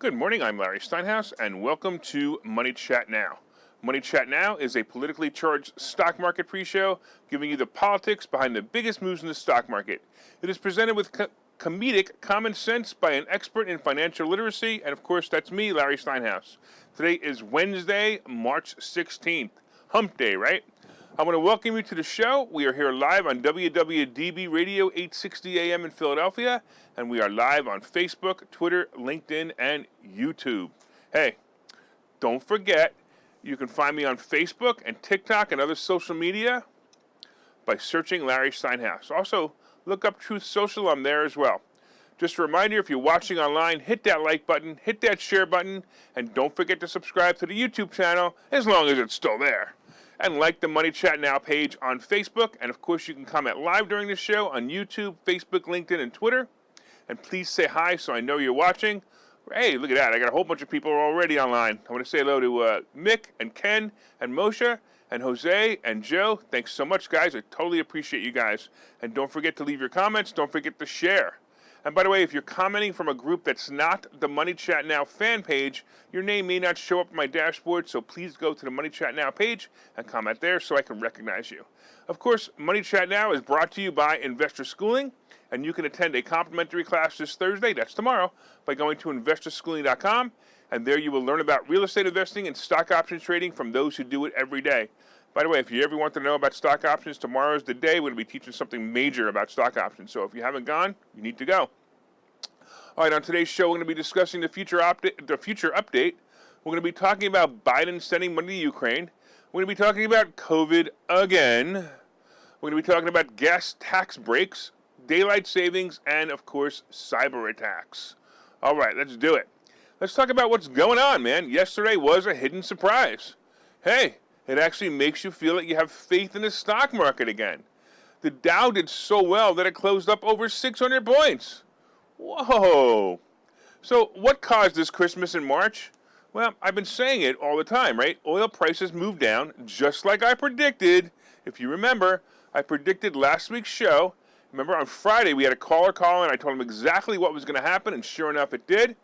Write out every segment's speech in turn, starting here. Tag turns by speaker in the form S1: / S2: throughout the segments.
S1: Good morning, I'm Larry Steinhouse, and welcome to Money Chat Now. Money Chat Now is a politically charged stock market pre-show giving you the politics behind the biggest moves in the stock market. It is presented with comedic common sense by an expert in financial literacy, and of course, that's me, Larry Steinhouse. Today is Wednesday, March 16th. Hump Day, right? I want to welcome you to the show. We are here live on WWDB Radio 860 AM in Philadelphia, and we are live on Facebook, Twitter, LinkedIn, and YouTube. Hey, don't forget, you can find me on Facebook and TikTok and other social media by searching Larry Steinhouse. Also, look up Truth Social. I'm there as well. Just a reminder, if you're watching online, hit that like button, hit that share button, and don't forget to subscribe to the YouTube channel as long as it's still there. And like the Money Chat Now page on Facebook. And of course, you can comment live during the show on YouTube, Facebook, LinkedIn, and Twitter. And please say hi so I know you're watching. Hey, look at that. I got a whole bunch of people already online. I want to say hello to Mick and Ken and Moshe and Jose and Joe. Thanks so much, guys. I totally appreciate you guys. And don't forget to leave your comments. Don't forget to share. And by the way, if you're commenting from a group that's not the Money Chat Now fan page, your name may not show up on my dashboard, so please go to the Money Chat Now page and comment there so I can recognize you. Of course, Money Chat Now is brought to you by Investor Schooling, and you can attend a complimentary class this Thursday, that's tomorrow, by going to investorschooling.com, and there you will learn about real estate investing and stock options trading from those who do it every day. By the way, if you ever want to know about stock options, tomorrow's the day. We're going to be teaching something major about stock options. So if you haven't gone, you need to go. All right, on today's show, we're going to be discussing the future update. We're going to be talking about Biden sending money to Ukraine. We're going to be talking about COVID again. We're going to be talking about gas tax breaks, daylight savings, and, of course, cyber attacks. All right, let's do it. Let's talk about what's going on, man. Yesterday was a hidden surprise. Hey, it actually makes you feel that you have faith in the stock market again. The Dow did so well that it closed up over 600 points. Whoa. So what caused this Christmas in March? Well, I've been saying it all the time, right? Oil prices moved down just like I predicted. If you remember, I predicted last week's show. Remember on Friday we had a caller call and I told him exactly what was going to happen, and sure enough it did.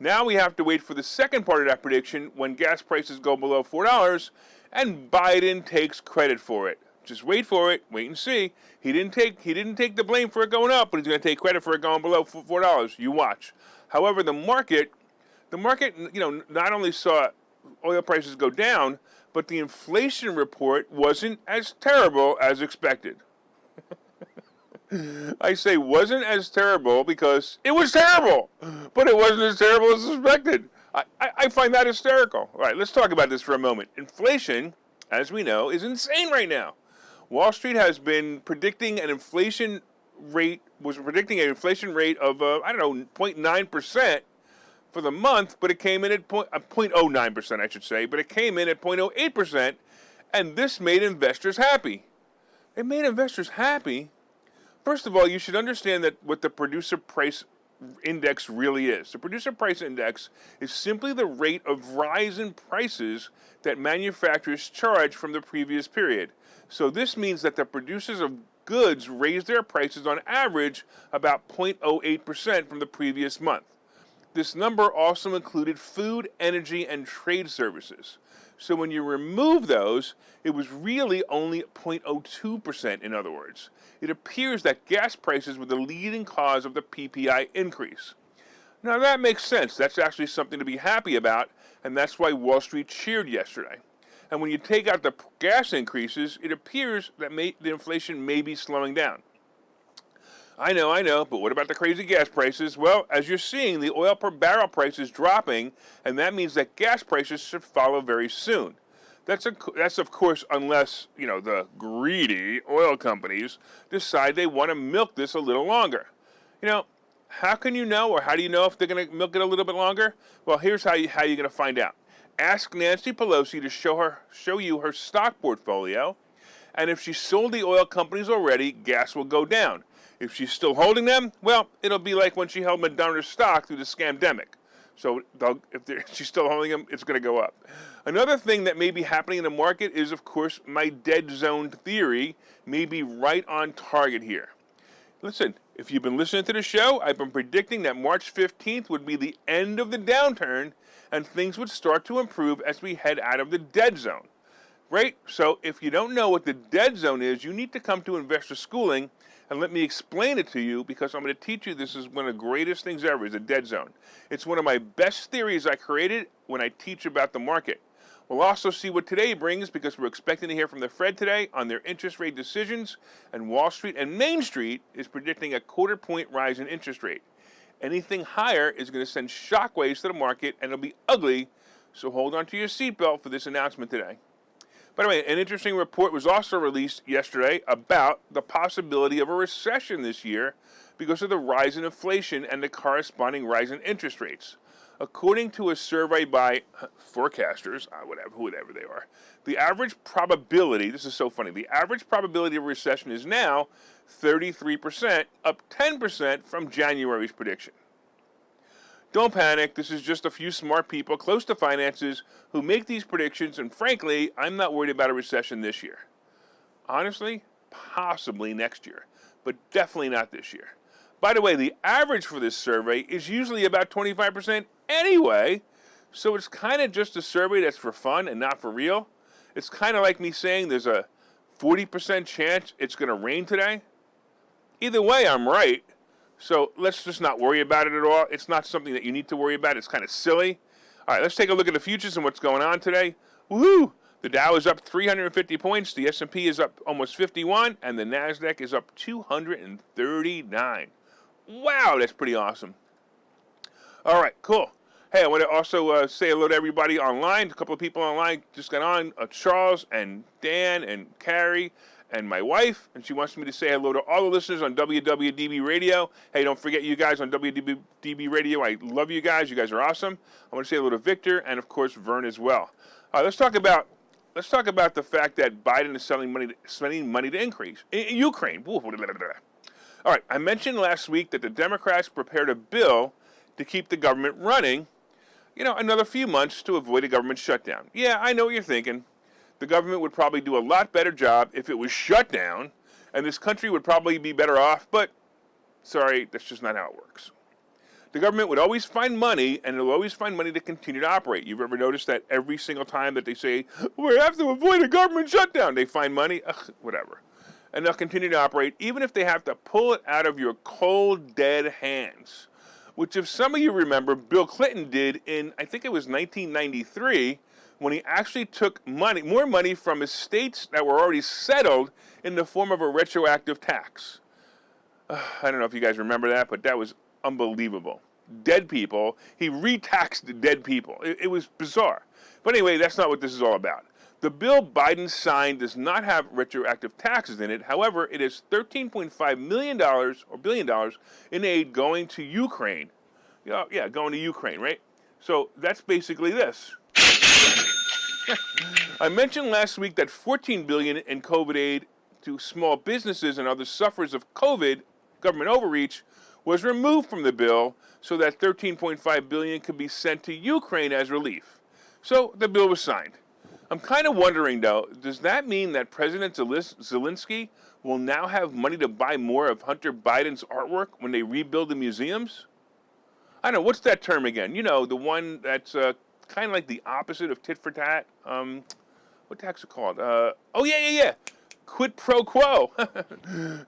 S1: Now we have to wait for the second part of that prediction when gas prices go below $4 and Biden takes credit for it. Just wait for it, wait and see. He didn't take the blame for it going up, but he's going to take credit for it going below $4. You watch. However, the market, not only saw oil prices go down, but the inflation report wasn't as terrible as expected. I say wasn't as terrible because it was terrible, but it wasn't as terrible as expected. I find that hysterical. All right, let's talk about this for a moment. Inflation, as we know, is insane right now. Wall Street has been predicting an inflation rate of, 0.9% for the month, but it came in at 0.09%, I should say, but it came in at 0.08%, and this made investors happy. It made investors happy. First of all, you should understand that what the producer price index really is. The producer price index is simply the rate of rise in prices that manufacturers charge from the previous period. So this means that the producers of goods raised their prices on average about 0.08% from the previous month. This number also included food, energy, and trade services. So when you remove those, it was really only 0.02%, in other words. It appears that gas prices were the leading cause of the PPI increase. Now that makes sense. That's actually something to be happy about, and that's why Wall Street cheered yesterday. And when you take out the gas increases, it appears that the inflation may be slowing down. I know, but what about the crazy gas prices? Well, as you're seeing, the oil per barrel price is dropping, and that means that gas prices should follow very soon. That's of course unless, the greedy oil companies decide they want to milk this a little longer. How can you know, or how do you know if they're going to milk it a little bit longer? Well, here's how you're going to find out. Ask Nancy Pelosi to show you her stock portfolio, and if she sold the oil companies already, gas will go down. If she's still holding them, well, it'll be like when she held Moderna's stock through the scamdemic. So if she's still holding them, it's going to go up. Another thing that may be happening in the market is, of course, my dead zone theory may be right on target here. Listen, If you've been listening to the show, I've been predicting that March 15th would be the end of the downturn and things would start to improve as we head out of the dead zone. Right? So if you don't know what the dead zone is, you need to come to investor schooling and let me explain it to you, because I'm going to teach you this is one of the greatest things ever, is a dead zone. It's one of my best theories I created when I teach about the market. We'll also see what today brings, because we're expecting to hear from the Fed today on their interest rate decisions, and Wall Street and Main Street is predicting a quarter-point rise in interest rate. Anything higher is going to send shockwaves to the market, and it'll be ugly, so hold on to your seatbelt for this announcement today. By the way, an interesting report was also released yesterday about the possibility of a recession this year because of the rise in inflation and the corresponding rise in interest rates. According to a survey by forecasters, whoever they are, the average probability, this is so funny, the average probability of recession is now 33%, up 10% from January's prediction. Don't panic, this is just a few smart people close to finances who make these predictions, and frankly, I'm not worried about a recession this year. Honestly, possibly next year, but definitely not this year. By the way, the average for this survey is usually about 25% anyway, so it's kind of just a survey that's for fun and not for real. It's kind of like me saying there's a 40% chance it's going to rain today. Either way, I'm right. So let's just not worry about it at all. It's not something that you need to worry about. It's kind of silly. All right, let's take a look at the futures and what's going on today. Woohoo! The Dow is up 350 points. The S&P is up almost 51, and the Nasdaq is up 239. Wow, that's pretty awesome. All right, cool. Hey, I want to also say hello to everybody online. A couple of people online just got on. Charles and Dan and Carrie and my wife, and she wants me to say hello to all the listeners on WWDB Radio. Hey, don't forget you guys on WWDB Radio. I love you guys. You guys are awesome. I want to say hello to Victor and, of course, Vern as well. Let's talk about the fact that Biden is spending money to increase in Ukraine. All right, I mentioned last week that the Democrats prepared a bill to keep the government running, another few months to avoid a government shutdown. Yeah, I know what you're thinking. The government would probably do a lot better job if it was shut down, and this country would probably be better off, but sorry, that's just not how it works. The government would always find money, and it'll always find money to continue to operate. You've ever noticed that every single time that they say, we have to avoid a government shutdown, they find money? Whatever. And they'll continue to operate, even if they have to pull it out of your cold, dead hands, which if some of you remember, Bill Clinton did in, I think it was 1993, when he actually took more money from estates that were already settled in the form of a retroactive tax. I don't know if you guys remember that, but that was unbelievable. Dead people, he retaxed dead people. It was bizarre. But anyway, that's not what this is all about. The bill Biden signed does not have retroactive taxes in it. However, it is $13.5 million or $billion in aid going to Ukraine. Yeah, going to Ukraine, right? So that's basically this. I mentioned last week that $14 billion in COVID aid to small businesses and other sufferers of COVID, government overreach, was removed from the bill so that $13.5 billion could be sent to Ukraine as relief. So the bill was signed. I'm kind of wondering, though, does that mean that President Zelensky will now have money to buy more of Hunter Biden's artwork when they rebuild the museums? I don't know, what's that term again? The one that's kind of like the opposite of tit for tat. What the heck's it called? Yeah. Quid pro quo.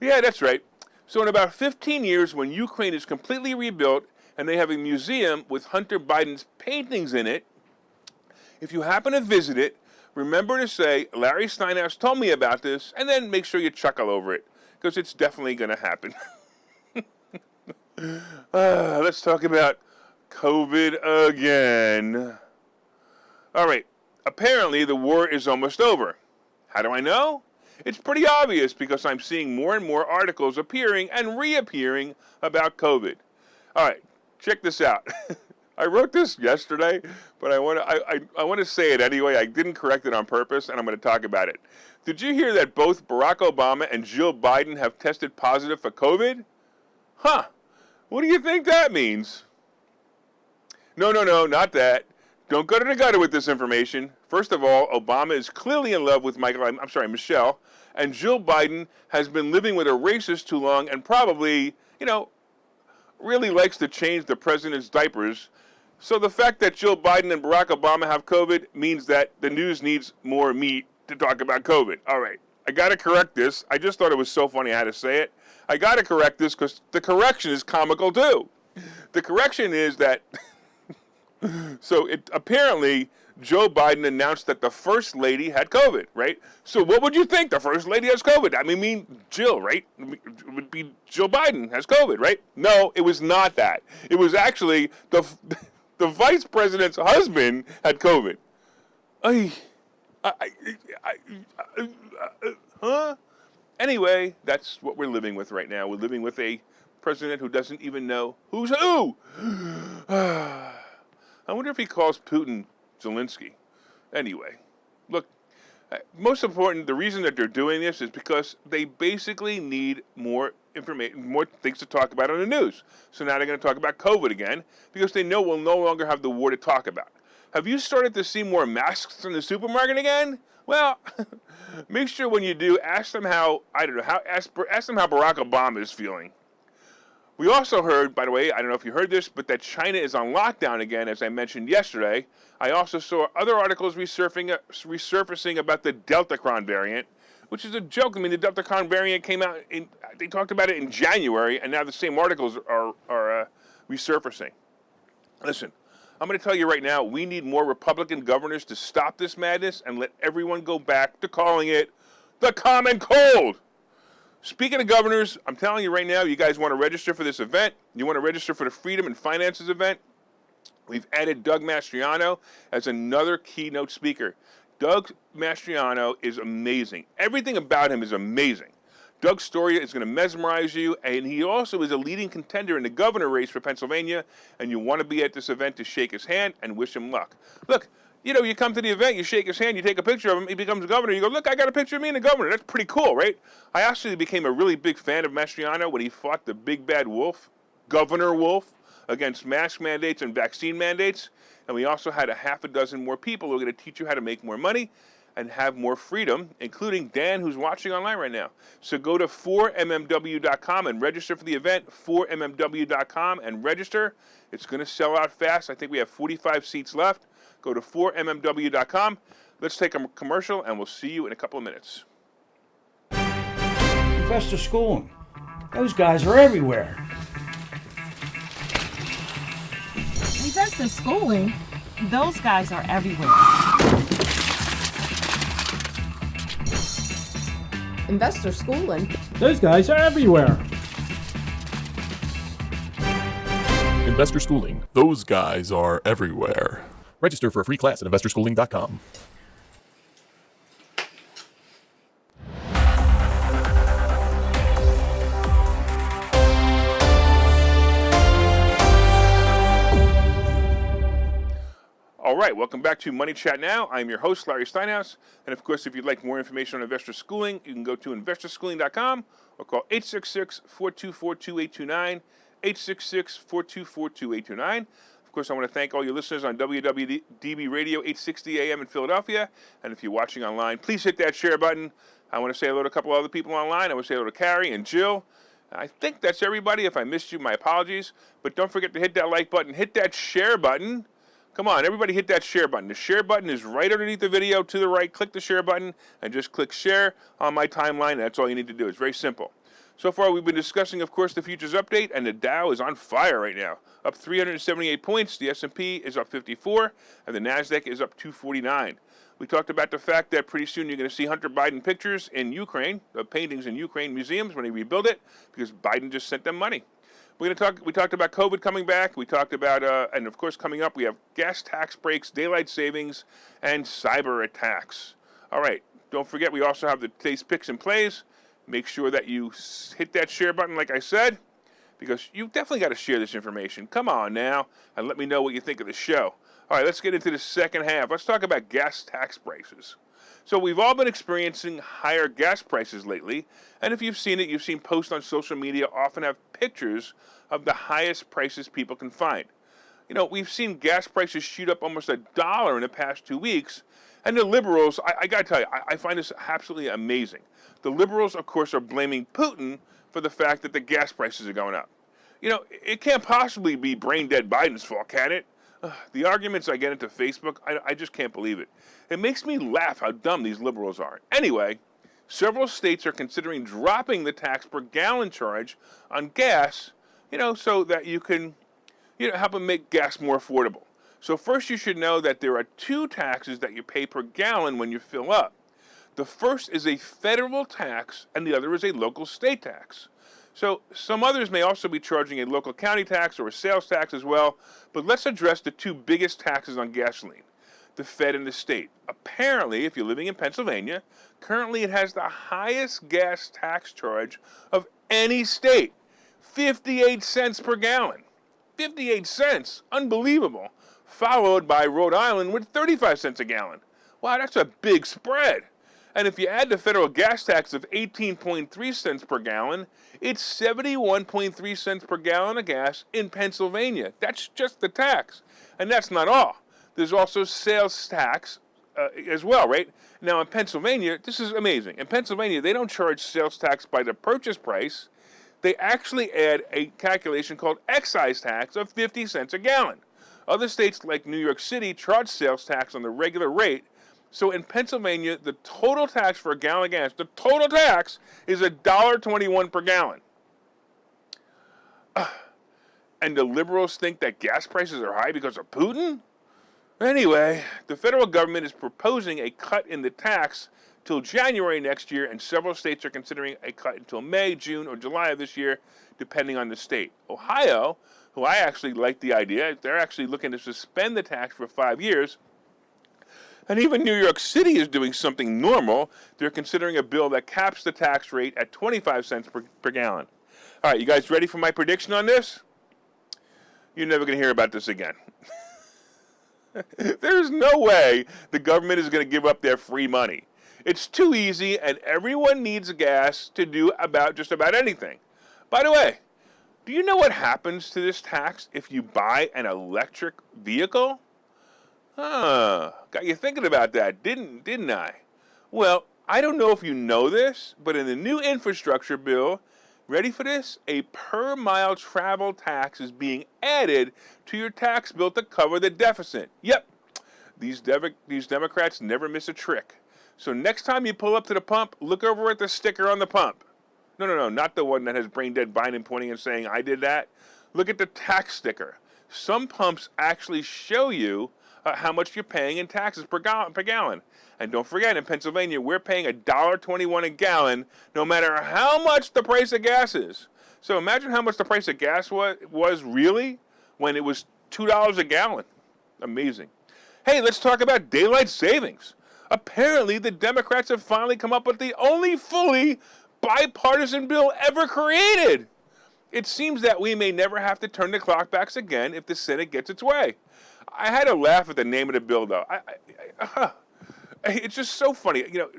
S1: Yeah, that's right. So in about 15 years, when Ukraine is completely rebuilt and they have a museum with Hunter Biden's paintings in it, if you happen to visit it, remember to say, Larry Steinhouse told me about this, and then make sure you chuckle over it, because it's definitely going to happen. Let's talk about COVID again. All right, apparently the war is almost over. How do I know? It's pretty obvious because I'm seeing more and more articles appearing and reappearing about COVID. All right, check this out. I wrote this yesterday, but I want to say it anyway. I didn't correct it on purpose, and I'm going to talk about it. Did you hear that both Barack Obama and Jill Biden have tested positive for COVID? Huh. What do you think that means? No, not that. Don't go to the gutter with this information. First of all, Obama is clearly in love with Michelle, And Jill Biden has been living with a racist too long and probably, really likes to change the president's diapers. So the fact that Jill Biden and Barack Obama have COVID means that the news needs more meat to talk about COVID. All right, I got to correct this. I just thought it was so funny I had to say it. I got to correct this because the correction is comical too. The correction is that, apparently Joe Biden announced that the First Lady had COVID, right? So what would you think? The First Lady has COVID. I mean Jill, right? It would be Joe Biden has COVID, right? No, it was not that. It was actually the Vice President's husband had COVID. Huh? Anyway, that's what we're living with right now. We're living with a president who doesn't even know who's who. I wonder if he calls Putin Zelensky. Anyway, look, most important, the reason that they're doing this is because they basically need more information, more things to talk about on the news. So now they're going to talk about COVID again because they know we'll no longer have the war to talk about. Have you started to see more masks in the supermarket again? Well, make sure when you do, ask them how ask them how Barack Obama is feeling. We also heard, by the way, I don't know if you heard this, but that China is on lockdown again, as I mentioned yesterday. I also saw other articles resurfacing about the Deltacron variant, which is a joke. I mean, the Deltacron variant came out, they talked about it in January, and now the same articles are resurfacing. Listen, I'm going to tell you right now, we need more Republican governors to stop this madness and let everyone go back to calling it the common cold. Speaking of governors, I'm telling you right now, you guys want to register for this event. You want to register for the Freedom and Finances event. We've added Doug Mastriano as another keynote speaker. Doug Mastriano is amazing. Everything about him is amazing. Doug's story is going to mesmerize you, and he also is a leading contender in the governor race for Pennsylvania, and you want to be at this event to shake his hand and wish him luck. Look, you come to the event, you shake his hand, you take a picture of him, he becomes governor, you go, look, I got a picture of me and the governor. That's pretty cool, right? I actually became a really big fan of Mastriano when he fought the big bad wolf, Governor Wolf, against mask mandates and vaccine mandates. And we also had a half a dozen more people who are going to teach you how to make more money and have more freedom, including Dan, who's watching online right now. So go to 4mmw.com and register for the event, 4mmw.com and register. It's going to sell out fast. I think we have 45 seats left. Go to 4mmw.com. Let's take a commercial, and we'll see you in a couple of minutes.
S2: Investor schooling. Those guys are everywhere.
S3: Investor schooling? Those guys are everywhere.
S4: Investor schooling?
S2: Those guys are everywhere.
S5: Investor schooling. Those guys are everywhere. Register for a free class at investorschooling.com.
S1: All right, welcome back to Money Chat Now. I'm your host, Larry Steinhouse. And of course, if you'd like more information on investor schooling, you can go to investorschooling.com or call 866-424-2829, 866-424-2829. Of course, I want to thank all your listeners on WWDB Radio 860 AM in Philadelphia. And if you're watching online, please hit that share button. I want to say hello to a couple other people online. I want to say hello to Carrie and Jill. I think that's everybody. If I missed you, my apologies. But don't forget to hit that like button. Hit that share button. Come on, everybody hit that share button. The share button is right underneath the video to the right. Click the share button and just click share on my timeline. That's all you need to do. It's very simple. So far, we've been discussing, of course, the futures update, and the Dow is on fire right now. Up 378 points, the S&P is up 54, and the NASDAQ is up 249. We talked about the fact that pretty soon you're going to see Hunter Biden pictures in Ukraine, paintings in Ukraine museums when they rebuild it, because Biden just sent them money. We talked about COVID coming back. We talked about, and of course, coming up, we have gas tax breaks, daylight savings, and cyber attacks. All right, don't forget, we also have the today's picks and plays. Make sure that you hit that share button, like I said, because you definitely got to share this information. Come on now, and let me know what you think of the show. All right, let's get into the second half. Let's talk about gas tax prices. So we've all been experiencing higher gas prices lately, and if you've seen it, you've seen posts on social media often have pictures of the highest prices people can find. You know, we've seen gas prices shoot up almost $1 in the past 2 weeks, And the liberals, I got to tell you, I find this absolutely amazing. The liberals, of course, are blaming Putin for the fact that the gas prices are going up. You know, it can't possibly be brain-dead Biden's fault, can it? The arguments I get into Facebook, I just can't believe it. It makes me laugh how dumb these liberals are. Anyway, several states are considering dropping the tax per gallon charge on gas, you know, so that you can, you know, help them make gas more affordable. So first you should know that there are two taxes that you pay per gallon when you fill up. The first is a federal tax and the other is a local state tax. So some others may also be charging a local county tax or a sales tax as well, but let's address the two biggest taxes on gasoline, the Fed and the state. Apparently, if you're living in Pennsylvania, currently it has the highest gas tax charge of any state, 58 cents per gallon. 58 cents, unbelievable, followed by Rhode Island with 35 cents a gallon. Wow, that's a big spread. And if you add the federal gas tax of 18.3 cents per gallon, it's 71.3 cents per gallon of gas in Pennsylvania. That's just the tax. And that's not all. There's also sales tax as well, right? Now in Pennsylvania, this is amazing. In Pennsylvania, they don't charge sales tax by the purchase price. They actually add a calculation called excise tax of 50 cents a gallon. Other states like New York City charge sales tax on the regular rate. So in Pennsylvania, the total tax for a gallon of gas, the total tax is $1.21 per gallon. And the liberals think that gas prices are high because of Putin? Anyway, the federal government is proposing a cut in the tax till January next year, and several states are considering a cut until May, June, or July of this year, depending on the state. Ohio, who I actually like the idea, they're actually looking to suspend the tax for 5 years. And even New York City is doing something normal. They're considering a bill that caps the tax rate at 25 cents per gallon. All right, you guys ready for my prediction on this? You're never going to hear about this again. There's no way the government is going to give up their free money. It's too easy, and everyone needs gas to do just about anything. By the way, do you know what happens to this tax if you buy an electric vehicle? Got you thinking about that, didn't I? Well, I don't know if you know this, but in the new infrastructure bill, ready for this? A per mile travel tax is being added to your tax bill to cover the deficit. Yep, these Democrats never miss a trick. So next time you pull up to the pump, look over at the sticker on the pump. No, not the one that has brain dead Biden pointing and saying, I did that. Look at the tax sticker. Some pumps actually show you how much you're paying in taxes per gallon. And don't forget, in Pennsylvania, we're paying $1.21 a gallon, no matter how much the price of gas is. So imagine how much the price of gas was really when it was $2 a gallon. Amazing. Hey, let's talk about daylight savings. Apparently, the Democrats have finally come up with the only fully bipartisan bill ever created. It seems that we may never have to turn the clock back again if the Senate gets its way. I had to laugh at the name of the bill, though. It's just so funny. You know,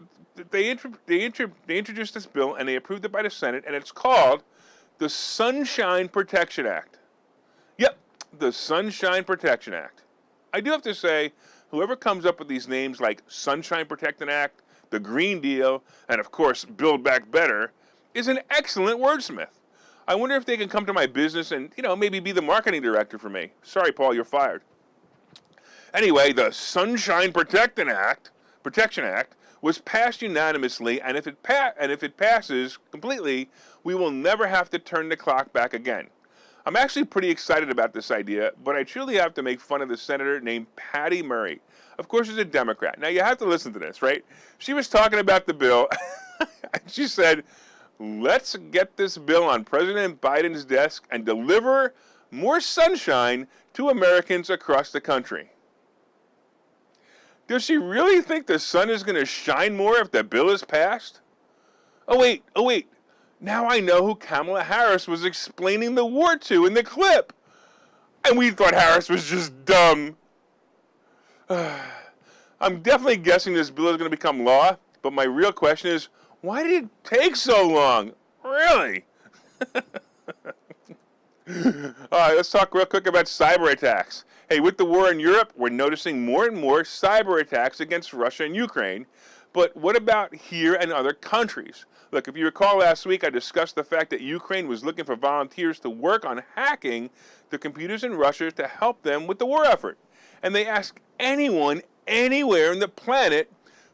S1: they introduced this bill and they approved it by the Senate, and it's called the Sunshine Protection Act. Yep, the Sunshine Protection Act. I do have to say, whoever comes up with these names like Sunshine Protection Act, the Green Deal, and of course, Build Back Better, is an excellent wordsmith. I wonder if they can come to my business and, you know, maybe be the marketing director for me. Sorry, Paul, you're fired. Anyway, the Sunshine Protection Act was passed unanimously, and if it passes completely, we will never have to turn the clock back again. I'm actually pretty excited about this idea, but I truly have to make fun of the senator named Patty Murray. Of course, she's a Democrat. Now, you have to listen to this, right? She was talking about the bill, and she said, let's get this bill on President Biden's desk and deliver more sunshine to Americans across the country. Does she really think the sun is going to shine more if the bill is passed? Oh, wait. Now I know who Kamala Harris was explaining the war to in the clip. And we thought Harris was just dumb. I'm definitely guessing this bill is going to become law, but my real question is, why did it take so long? Really? All right, let's talk real quick about cyber attacks. Hey, with the war in Europe, we're noticing more and more cyber attacks against Russia and Ukraine. But what about here and other countries? Look, if you recall last week, I discussed the fact that Ukraine was looking for volunteers to work on hacking the computers in Russia to help them with the war effort. And they asked anyone, anywhere on the planet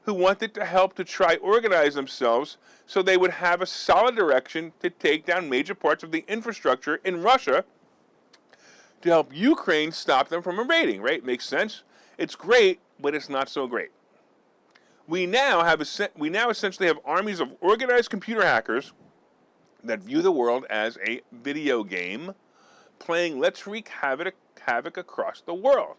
S1: who wanted to help to try organize themselves so they would have a solid direction to take down major parts of the infrastructure in Russia to help Ukraine stop them from invading, right? Makes sense. It's great, but it's not so great. We now essentially have armies of organized computer hackers that view the world as a video game, playing Let's Wreak Havoc across the world.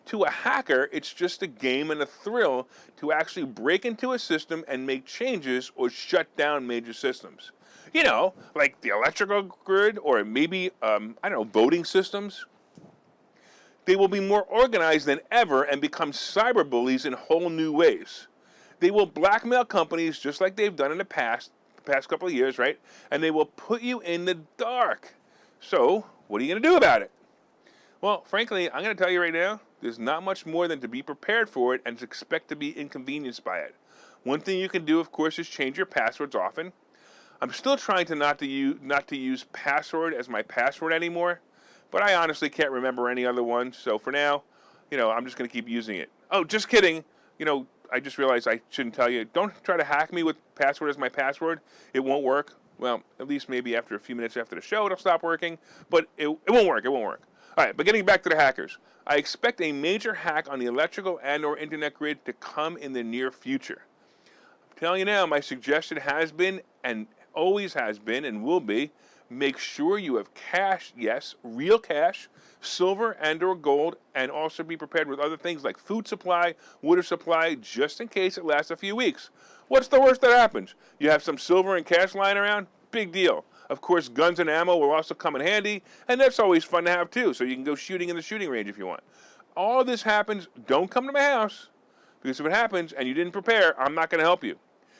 S1: To a hacker, it's just a game and a thrill to actually break into a system and make changes or shut down major systems. You know, like the electrical grid or maybe, voting systems. They will be more organized than ever and become cyber bullies in whole new ways. They will blackmail companies just like they've done in the past couple of years, right? And they will put you in the dark. So, what are you going to do about it? Well, frankly, I'm going to tell you right now, there's not much more than to be prepared for it and to expect to be inconvenienced by it. One thing you can do, of course, is change your passwords often. I'm still trying to not to use password as my password anymore, but I honestly can't remember any other one. So for now, I'm just going to keep using it. Oh, just kidding. I just realized I shouldn't tell you. Don't try to hack me with password as my password. It won't work. Well, at least maybe after a few minutes after the show, it'll stop working, but it won't work. It won't work. All right, but getting back to the hackers, I expect a major hack on the electrical and or internet grid to come in the near future. I'm telling you now, my suggestion has been and always has been and will be, make sure you have cash, yes, real cash, silver and or gold, and also be prepared with other things like food supply, water supply, just in case it lasts a few weeks. What's the worst that happens? You have some silver and cash lying around? Big deal. Of course, guns and ammo will also come in handy, and that's always fun to have too, so you can go shooting in the shooting range if you want. All this happens, don't come to my house, because if it happens and you didn't prepare, I'm not going to help you.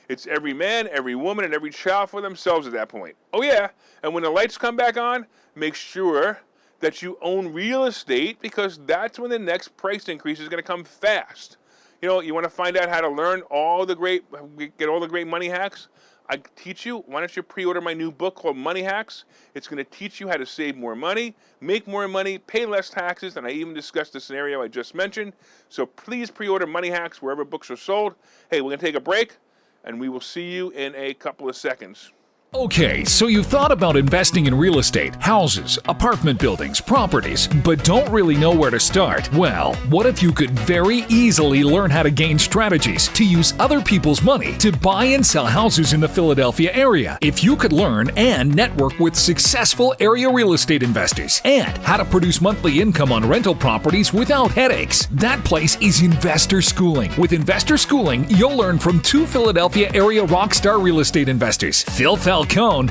S1: It's every man, every woman, and every child for themselves at that point. Oh yeah, and when the lights come back on, make sure that you own real estate, because that's when the next price increase is going to come fast. You want to find out how to learn get all the great money hacks? I teach you. Why don't you pre-order my new book called Money Hacks? It's going to teach you how to save more money, make more money, pay less taxes, and I even discussed the scenario I just mentioned. So please pre-order Money Hacks wherever books are sold. Hey, we're going to take a break, and we will see you in a couple of seconds.
S6: Okay, so you've thought about investing in real estate, houses, apartment buildings, properties, but don't really know where to start? Well, what if you could very easily learn how to gain strategies to use other people's money to buy and sell houses in the Philadelphia area? If you could learn and network with successful area real estate investors and how to produce monthly income on rental properties without headaches, that place is Investor Schooling. With Investor Schooling, you'll learn from two Philadelphia area rockstar real estate investors, Phil Falcone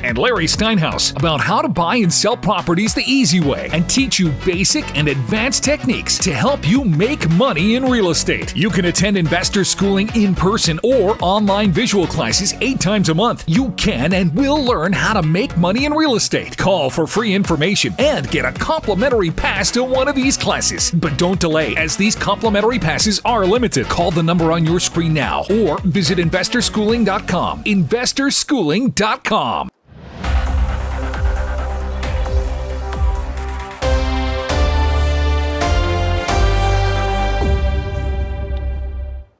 S6: and Larry Steinhouse, about how to buy and sell properties the easy way and teach you basic and advanced techniques to help you make money in real estate. You can attend Investor Schooling in person or online visual classes 8 times a month. You can and will learn how to make money in real estate. Call for free information and get a complimentary pass to one of these classes. But don't delay, as these complimentary passes are limited. Call the number on your screen now or visit investorschooling.com. investorschooling.com.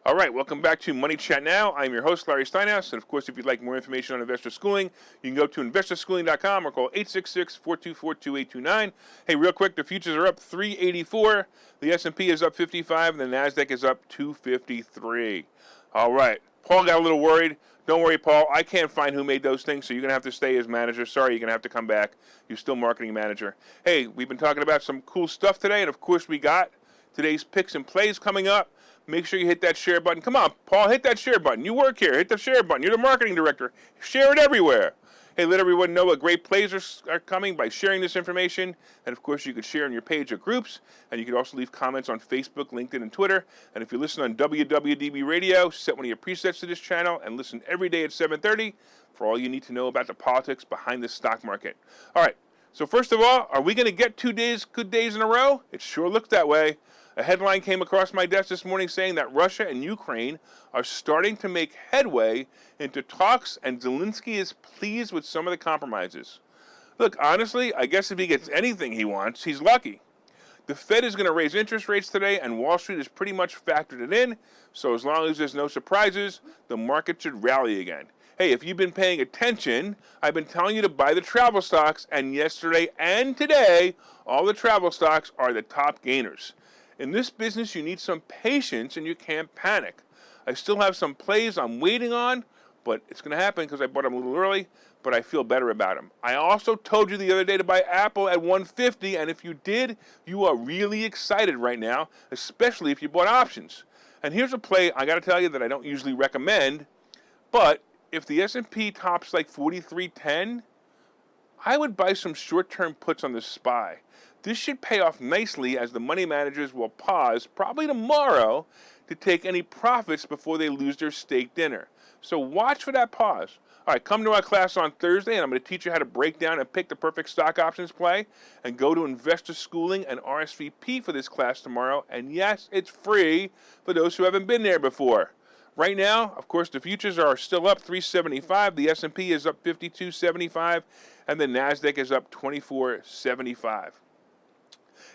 S1: All right, welcome back to Money Chat Now. I'm your host, Larry Steinhouse, and of course, if you'd like more information on Investor Schooling, you can go to investorschooling.com or call 866-424-2829. Hey, real quick, the futures are up 384, the S&P is up 55, and the NASDAQ is up 253. All right, Paul got a little worried. Don't worry, Paul. I can't find who made those things, so you're going to have to stay as manager. Sorry, you're going to have to come back. You're still marketing manager. Hey, we've been talking about some cool stuff today, and of course, we got today's picks and plays coming up. Make sure you hit that share button. Come on, Paul, hit that share button. You work here. Hit the share button. You're the marketing director. Share it everywhere. Hey, let everyone know what great plays are coming by sharing this information. And, of course, you could share on your page or groups. And you could also leave comments on Facebook, LinkedIn, and Twitter. And if you listen on WWDB Radio, set one of your presets to this channel and listen every day at 7:30 for all you need to know about the politics behind the stock market. All right, So first of all, are we going to get 2 days, good days in a row? It sure looks that way. A headline came across my desk this morning saying that Russia and Ukraine are starting to make headway into talks, and Zelensky is pleased with some of the compromises. Look, honestly, I guess if he gets anything he wants, he's lucky. The Fed is going to raise interest rates today, and Wall Street has pretty much factored it in, so as long as there's no surprises, the market should rally again. Hey, if you've been paying attention, I've been telling you to buy the travel stocks, and yesterday and today, all the travel stocks are the top gainers. In this business, you need some patience and you can't panic. I still have some plays I'm waiting on, but it's going to happen because I bought them a little early, but I feel better about them. I also told you the other day to buy Apple at 150, and if you did, you are really excited right now, especially if you bought options. And here's a play I got to tell you that I don't usually recommend, but if the S&P tops like 4310, I would buy some short-term puts on the SPY. This should pay off nicely as the money managers will pause, probably tomorrow, to take any profits before they lose their steak dinner. So watch for that pause. All right, come to our class on Thursday, and I'm going to teach you how to break down and pick the perfect stock options play. And go to Investor Schooling and RSVP for this class tomorrow. And yes, it's free for those who haven't been there before. Right now, of course, the futures are still up 375. The S&P is up 52.75, and the Nasdaq is up 24.75.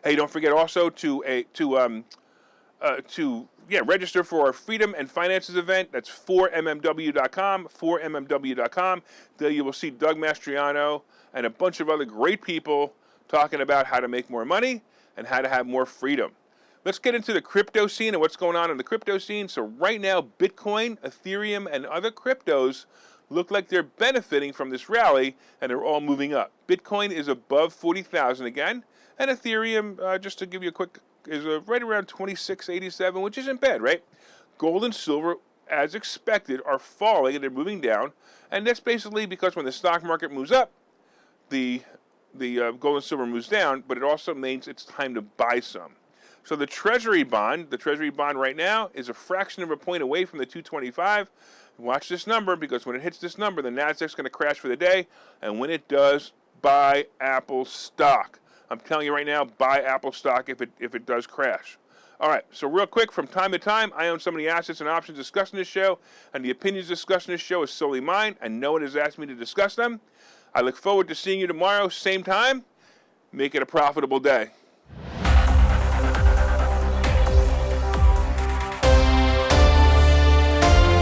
S1: Hey, don't forget also to register for our Freedom and Finances event. That's 4mmw.com, 4mmw.com. There you will see Doug Mastriano and a bunch of other great people talking about how to make more money and how to have more freedom. Let's get into the crypto scene and what's going on in the crypto scene. So right now, Bitcoin, Ethereum, and other cryptos look like they're benefiting from this rally, and they're all moving up. Bitcoin is above 40,000 again, and Ethereum, just to give you a quick, is right around 2687, which isn't bad, right? Gold and silver, as expected, are falling and they're moving down, and that's basically because when the stock market moves up, the gold and silver moves down, but it also means it's time to buy some. So the Treasury bond right now is a fraction of a point away from the 225. Watch this number, because when it hits this number, the Nasdaq's going to crash for the day, and when it does, buy Apple stock. I'm telling you right now, buy Apple stock if it does crash. All right, so real quick, from time to time, I own some of the assets and options discussed in this show, and the opinions discussed in this show is solely mine, and no one has asked me to discuss them. I look forward to seeing you tomorrow, same time. Make it a profitable day.